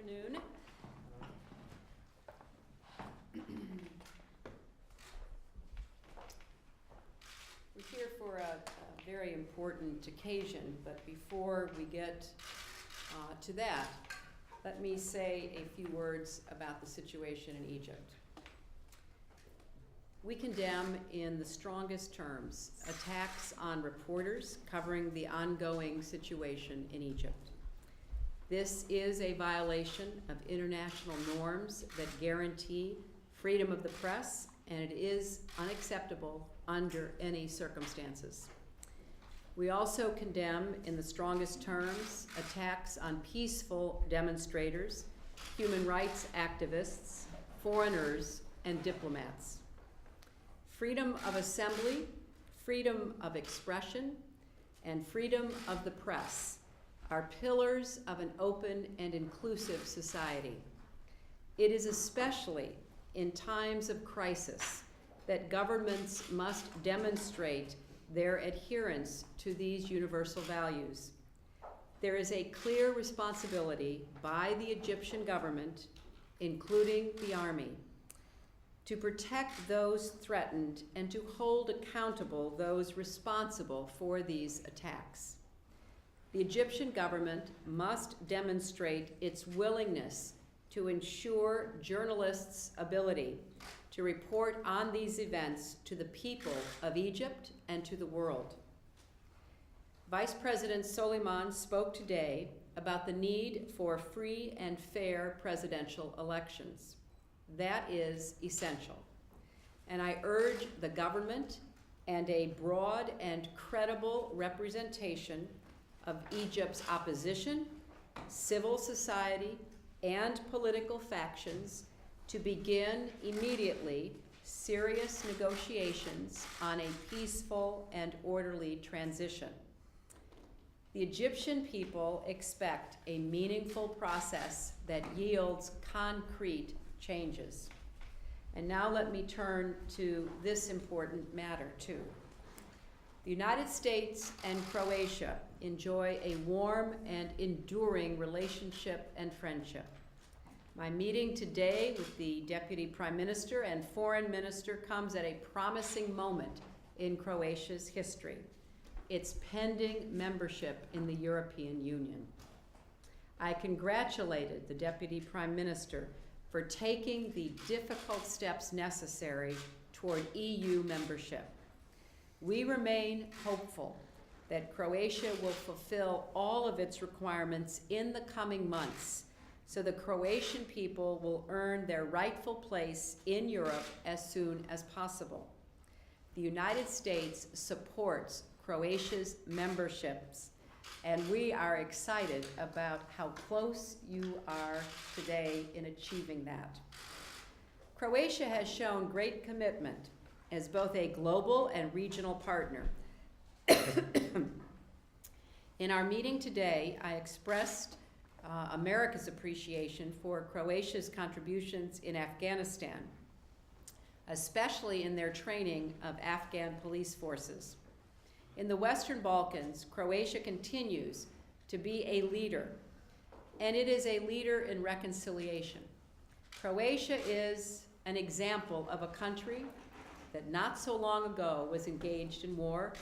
afternoon. We're here for a very important occasion, but before we get to that, let me say a few words about the situation in Egypt. We condemn in the strongest terms attacks on reporters covering the ongoing situation in Egypt. This is a violation of international norms that guarantee freedom of the press, and it is unacceptable under any circumstances. We also condemn in the strongest terms attacks on peaceful demonstrators, human rights activists, foreigners, and diplomats. Freedom of assembly, freedom of expression, and freedom of the press are pillars of an open and inclusive society. It is especially in times of crisis that governments must demonstrate their adherence to these universal values. There is a clear responsibility by the Egyptian government, including the army, to protect those threatened and to hold accountable those responsible for these attacks. The Egyptian government must demonstrate its willingness to ensure journalists' ability to report on these events to the people of Egypt and to the world. Vice President Soleiman spoke today about the need for free and fair presidential elections. That is essential. And I urge the government and a broad and credible representation of Egypt's opposition, civil society, and political factions to begin immediately serious negotiations on a peaceful and orderly transition. The Egyptian people expect a meaningful process that yields concrete changes. And now let me turn to this important matter too. The United States and Croatia enjoy a warm and enduring relationship and friendship. My meeting today with the Deputy Prime Minister and Foreign Minister comes at a promising moment in Croatia's history, its pending membership in the European Union. I congratulated the Deputy Prime Minister for taking the difficult steps necessary toward EU membership. We remain hopeful that Croatia will fulfill all of its requirements in the coming months, so the Croatian people will earn their rightful place in Europe as soon as possible. The United States supports Croatia's memberships, and we are excited about how close you are today in achieving that. Croatia has shown great commitment as both a global and regional partner. In our meeting today, I expressed America's appreciation for Croatia's contributions in Afghanistan, especially in their training of Afghan police forces. In the Western Balkans, Croatia continues to be a leader, and it is a leader in reconciliation. Croatia is an example of a country that not so long ago was engaged in war,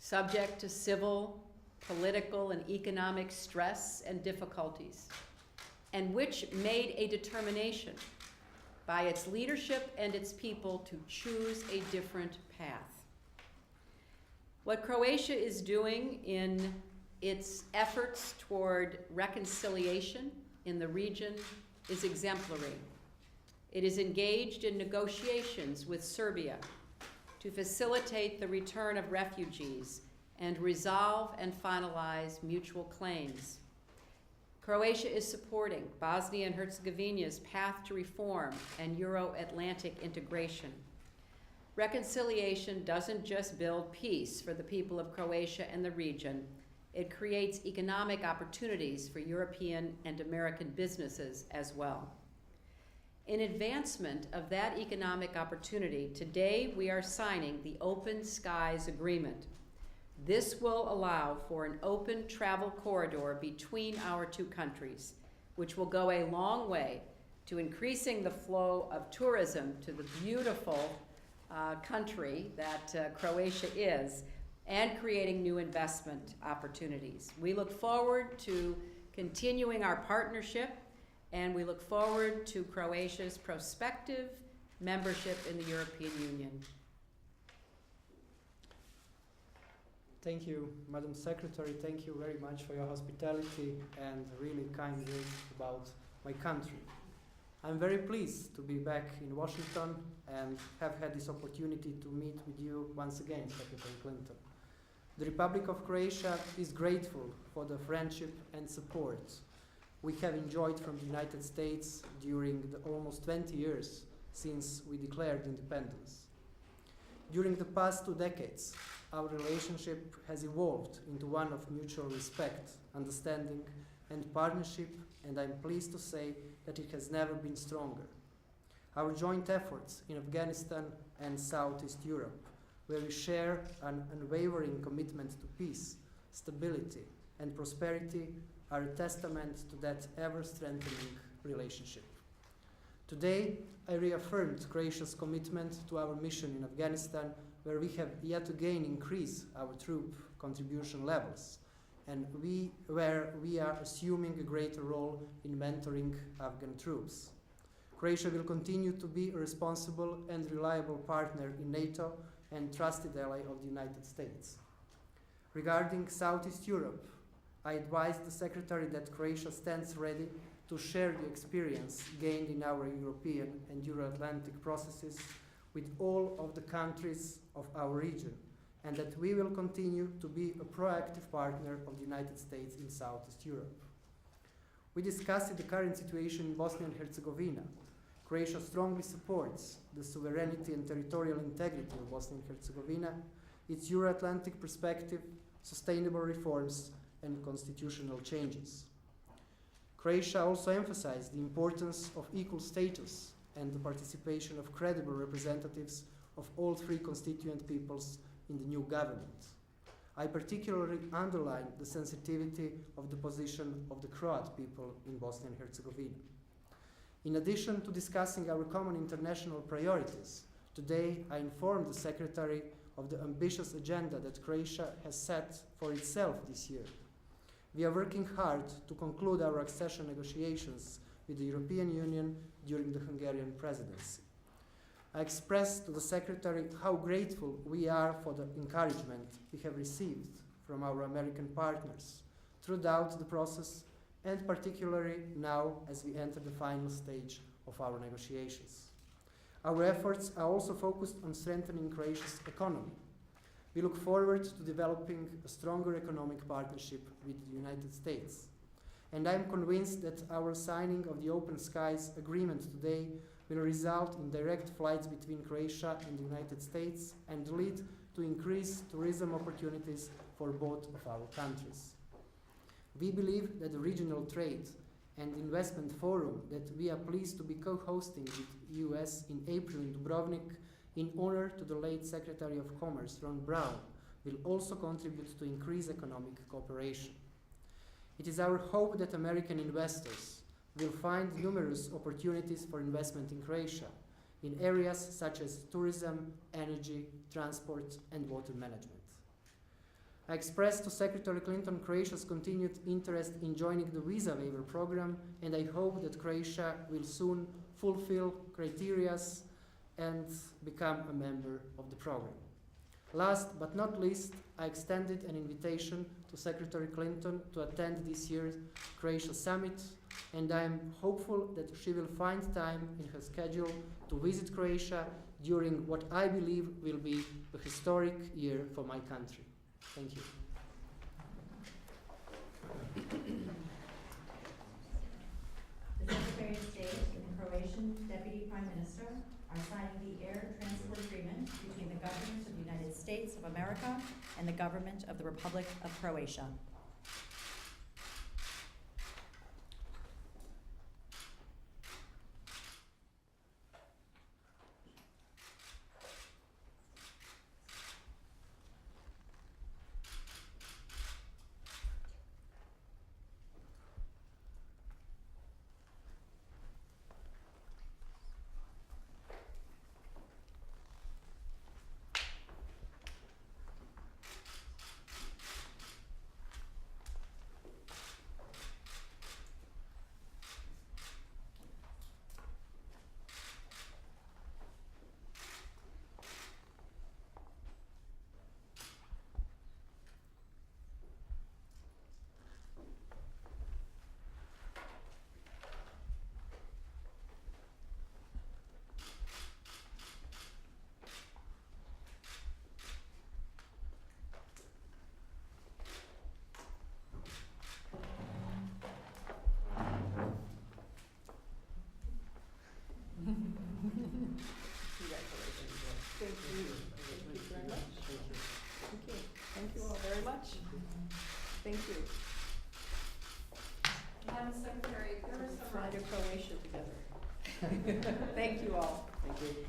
subject to civil, political, and economic stress and difficulties, and which made a determination by its leadership and its people to choose a different path. What Croatia is doing in its efforts toward reconciliation in the region is exemplary. It is engaged in negotiations with Serbia to facilitate the return of refugees and resolve and finalize mutual claims. Croatia is supporting Bosnia and Herzegovina's path to reform and Euro-Atlantic integration. Reconciliation doesn't just build peace for the people of Croatia and the region, it creates economic opportunities for European and American businesses as well. In advancement of that economic opportunity, today we are signing the Open Skies Agreement. This will allow for an open travel corridor between our two countries, which will go a long way to increasing the flow of tourism to the beautiful country that Croatia is, and creating new investment opportunities. We look forward to continuing our partnership, and we look forward to Croatia's prospective membership in the European Union. Thank you, Madam Secretary. Thank you very much for your hospitality and really kind words about my country. I'm very pleased to be back in Washington and have had this opportunity to meet with you once again, Secretary Clinton. The Republic of Croatia is grateful for the friendship and support we have enjoyed from the United States during the almost 20 years since we declared independence. During the past 2 decades, our relationship has evolved into one of mutual respect, understanding, and partnership, and I'm pleased to say that it has never been stronger. Our joint efforts in Afghanistan and Southeast Europe, where we share an unwavering commitment to peace, stability, and prosperity, are a testament to that ever-strengthening relationship. Today, I reaffirmed Croatia's commitment to our mission in Afghanistan, where we have yet again increased our troop contribution levels, and where we are assuming a greater role in mentoring Afghan troops. Croatia will continue to be a responsible and reliable partner in NATO and trusted ally of the United States. Regarding Southeast Europe, I advised the Secretary that Croatia stands ready to share the experience gained in our European and Euro-Atlantic processes with all of the countries of our region, and that we will continue to be a proactive partner of the United States in Southeast Europe. We discussed the current situation in Bosnia and Herzegovina. Croatia strongly supports the sovereignty and territorial integrity of Bosnia and Herzegovina, its Euro-Atlantic perspective, sustainable reforms, and constitutional changes. Croatia also emphasized the importance of equal status and the participation of credible representatives of all 3 constituent peoples in the new government. I particularly underlined the sensitivity of the position of the Croat people in Bosnia and Herzegovina. In addition to discussing our common international priorities, today I informed the Secretary of the ambitious agenda that Croatia has set for itself this year. We are working hard to conclude our accession negotiations with the European Union during the Hungarian presidency. I expressed to the Secretary how grateful we are for the encouragement we have received from our American partners throughout the process, and particularly now as we enter the final stage of our negotiations. Our efforts are also focused on strengthening Croatia's economy. We look forward to developing a stronger economic partnership with the United States. And I am convinced that our signing of the Open Skies Agreement today will result in direct flights between Croatia and the United States and lead to increased tourism opportunities for both of our countries. We believe that the Regional Trade and Investment Forum that we are pleased to be co-hosting with the US in April in Dubrovnik in honor to the late Secretary of Commerce, Ron Brown, will also contribute to increase economic cooperation. It is our hope that American investors will find numerous opportunities for investment in Croatia in areas such as tourism, energy, transport, and water management. I expressed to Secretary Clinton Croatia's continued interest in joining the visa waiver program, and I hope that Croatia will soon fulfill criteria and become a member of the program. Last but not least, I extended an invitation to Secretary Clinton to attend this year's Croatia Summit, and I am hopeful that she will find time in her schedule to visit Croatia during what I believe will be a historic year for my country. Thank you. The Secretary of State and the Croatian Deputy Prime Minister are signing the air transport agreement between the government of the United States of America and the government of the Republic of Croatia. much. Thank you. Madam Secretary, there is some. Fly to Croatia together. Thank you all. Thank you.